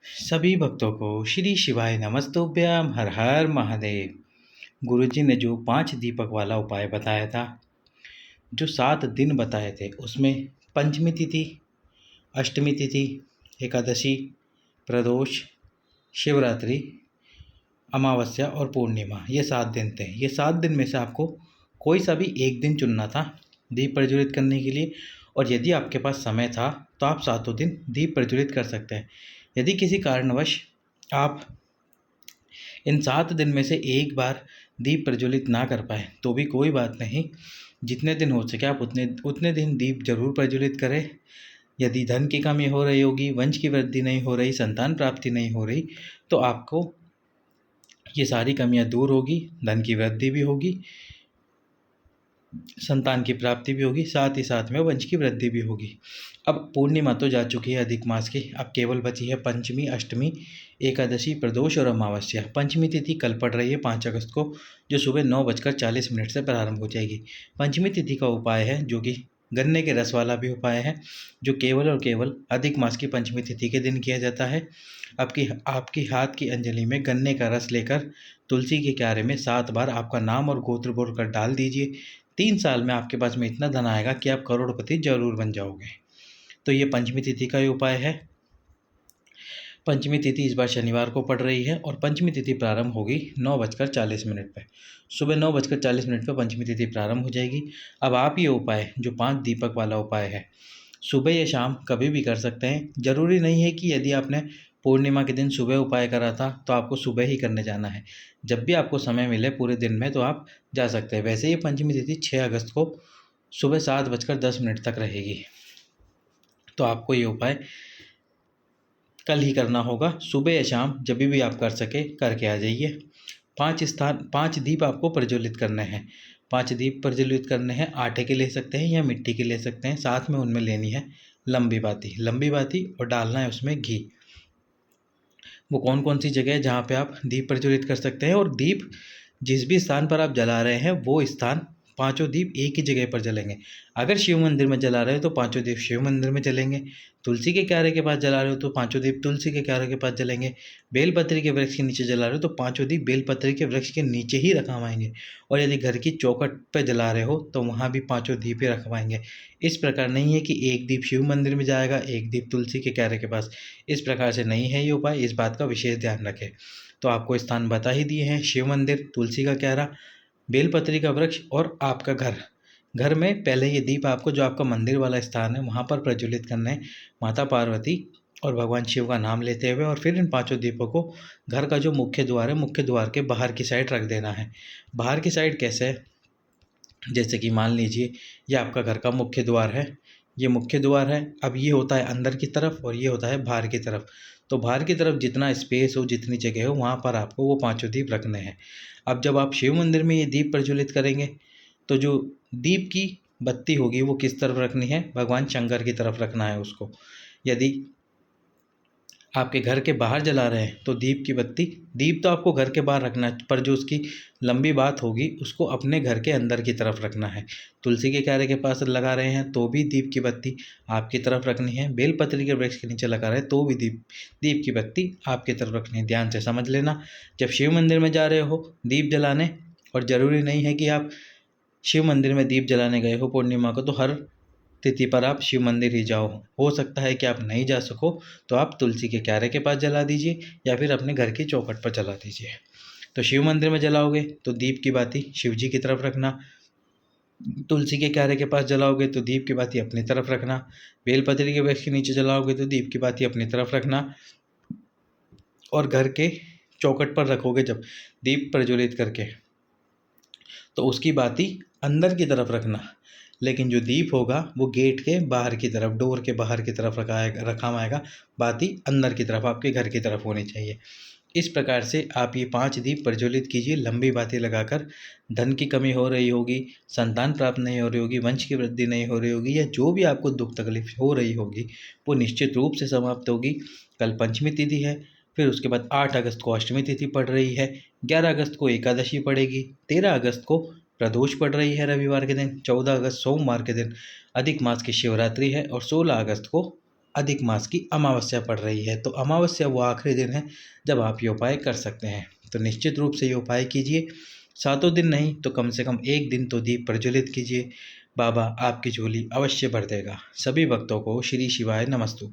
सभी भक्तों को श्री शिवाय नमस्तुभ्यम। हर हर महादेव। गुरुजी ने जो 5 दीपक वाला उपाय बताया था, जो 7 दिन बताए थे, उसमें पंचमी तिथि, अष्टमी तिथि, एकादशी, प्रदोष, शिवरात्रि, अमावस्या और पूर्णिमा, ये 7 दिन थे। ये 7 दिन में से आपको कोई सा भी एक दिन चुनना था दीप प्रज्वलित करने के लिए। और यदि आपके पास समय था तो आप 7 दिन दीप प्रज्वलित कर सकते हैं। यदि किसी कारणवश आप इन 7 दिन में से एक बार दीप प्रज्वलित ना कर पाए तो भी कोई बात नहीं। जितने दिन हो सके आप उतने उतने दिन दीप जरूर प्रज्वलित करें। यदि धन की कमी हो रही होगी, वंश की वृद्धि नहीं हो रही, संतान प्राप्ति नहीं हो रही, तो आपको ये सारी कमियां दूर होगी। धन की वृद्धि भी होगी, संतान की प्राप्ति भी होगी, साथ ही साथ में वंश की वृद्धि भी होगी। अब पूर्णिमा तो जा चुकी है अधिक मास की, अब केवल बची है पंचमी, अष्टमी, एकादशी, प्रदोष और अमावस्या। पंचमी तिथि कल पड़ रही है 5 अगस्त को, जो सुबह 9:40 से प्रारंभ हो जाएगी। पंचमी तिथि का उपाय है जो कि गन्ने के रस वाला भी उपाय है, जो केवल और केवल अधिक मास की पंचमी तिथि के दिन किया जाता है। आपकी आपकी हाथ की अंजलि में गन्ने का रस लेकर तुलसी के क्यारे में 7 बार आपका नाम और गोत्र बोलकर डाल दीजिए। 3 साल में आपके पास में इतना धन आएगा कि आप करोड़पति जरूर बन जाओगे। तो ये पंचमी तिथि का ही उपाय है। पंचमी तिथि इस बार शनिवार को पड़ रही है और पंचमी तिथि प्रारंभ होगी 9:40 पे। सुबह 9:40 पे पंचमी तिथि प्रारंभ हो जाएगी। अब आप ये उपाय, जो 5 दीपक वाला उपाय है, सुबह या शाम कभी भी कर सकते हैं। जरूरी नहीं है कि यदि आपने पूर्णिमा के दिन सुबह उपाय करा था तो आपको सुबह ही करने जाना है। जब भी आपको समय मिले पूरे दिन में तो आप जा सकते हैं। वैसे ये पंचमी तिथि 6 अगस्त को सुबह 7:10 तक रहेगी। तो आपको ये उपाय कल ही करना होगा, सुबह या शाम जब भी आप कर सके करके आ जाइए। 5 दीप आपको प्रज्वलित करने हैं। 5 दीप प्रज्वलित करने हैं। आटे के ले सकते हैं या मिट्टी के ले सकते हैं। साथ में उनमें लेनी है लंबी बाती और डालना है उसमें घी। वो कौन कौन सी जगह है जहाँ पे आप दीप प्रज्वलित कर सकते हैं, और दीप जिस भी स्थान पर आप जला रहे हैं वो स्थान, पांचों दीप एक ही जगह पर जलेंगे। अगर शिव मंदिर में जला रहे हो तो पांचों दीप शिव मंदिर में जलेंगे। तुलसी के क्यारे के पास जला रहे हो तो पांचों दीप तुलसी के क्यारे के पास जलेंगे। बेलपत्री के वृक्ष के नीचे जला रहे हो तो पांचों दीप बेलपत्री के वृक्ष के नीचे ही रखवाएंगे। और यदि घर की चौखट पर जला रहे हो तो वहाँ भी पांचों दीप ही रखवाएंगे। इस प्रकार नहीं है कि एक दीप शिव मंदिर में जाएगा, एक दीप तुलसी के क्यारे के पास। इस प्रकार से नहीं है ये उपाय, इस बात का विशेष ध्यान रखें। तो आपको स्थान बता ही दिए हैं, शिव मंदिर, तुलसी का क्यारा, बेलपत्री का वृक्ष और आपका घर। घर में पहले ये दीप आपको, जो आपका मंदिर वाला स्थान है, वहाँ पर प्रज्वलित करना है माता पार्वती और भगवान शिव का नाम लेते हुए। और फिर इन पांचों दीपों को घर का जो मुख्य द्वार है, मुख्य द्वार के बाहर की साइड रख देना है। बाहर की साइड कैसे है? जैसे कि मान लीजिए ये आपका घर का मुख्य द्वार है, ये मुख्य द्वार है। अब ये होता है अंदर की तरफ और ये होता है बाहर की तरफ। तो बाहर की तरफ जितना स्पेस हो, जितनी जगह हो, वहाँ पर आपको वो पांचों दीप रखने हैं। अब जब आप शिव मंदिर में ये दीप प्रज्वलित करेंगे तो जो दीप की बत्ती होगी वो किस तरफ रखनी है? भगवान शंकर की तरफ रखना है उसको। यदि आपके घर के बाहर जला रहे हैं तो दीप की बत्ती, दीप तो आपको घर के बाहर रखना है, पर जो उसकी लंबी बात होगी उसको अपने घर के अंदर की तरफ रखना है। तुलसी के क्यारे के पास लगा रहे हैं तो भी दीप की बत्ती आपकी तरफ रखनी है। बेलपत्री के वृक्ष के नीचे लगा रहे हैं तो भी दीप की बत्ती आपकी तरफ रखनी है। ध्यान से समझ लेना। जब शिव मंदिर में जा रहे हो दीप जलाने, और ज़रूरी नहीं है कि आप शिव मंदिर में दीप जलाने गए हो पूर्णिमा को तो हर तिथि पर आप शिव मंदिर ही जाओ। हो सकता है कि आप नहीं जा सको तो आप तुलसी के क्यारे के पास जला दीजिए या फिर अपने घर की चौखट पर जला दीजिए। तो शिव मंदिर में जलाओगे तो दीप की बाती शिव जी की तरफ रखना। तुलसी के क्यारे के पास जलाओगे तो दीप की बाती अपनी तरफ रखना। बेलपत्री के वृक्ष के नीचे जलाओगे तो दीप की बाती अपनी तरफ रखना। और घर के चौखट पर रखोगे जब दीप प्रज्वलित करके, तो उसकी बाती अंदर की तरफ रखना। लेकिन जो दीप होगा वो गेट के बाहर की तरफ, डोर के बाहर की तरफ रखा आएगा। बाती अंदर की तरफ, आपके घर की तरफ होनी चाहिए। इस प्रकार से आप ये 5 दीप प्रज्वलित कीजिए लंबी बाती लगाकर। धन की कमी हो रही होगी, संतान प्राप्त नहीं हो रही होगी, वंश की वृद्धि नहीं हो रही होगी, या जो भी आपको दुख तकलीफ हो रही होगी वो निश्चित रूप से समाप्त होगी। कल पंचमी तिथि है, फिर उसके बाद 8 अगस्त को अष्टमी तिथि पड़ रही है, 11 अगस्त को एकादशी पड़ेगी, 13 अगस्त को प्रदोष पड़ रही है रविवार के दिन, 14 अगस्त सोमवार के दिन अधिक मास की शिवरात्रि है, और 16 अगस्त को अधिक मास की अमावस्या पड़ रही है। तो अमावस्या वो आखिरी दिन है जब आप ये उपाय कर सकते हैं। तो निश्चित रूप से ये उपाय कीजिए। सातों दिन नहीं तो कम से कम एक दिन तो दीप प्रज्वलित कीजिए। बाबा आपकी झोली अवश्य भर देगा। सभी भक्तों को श्री शिवाय नमस्तु।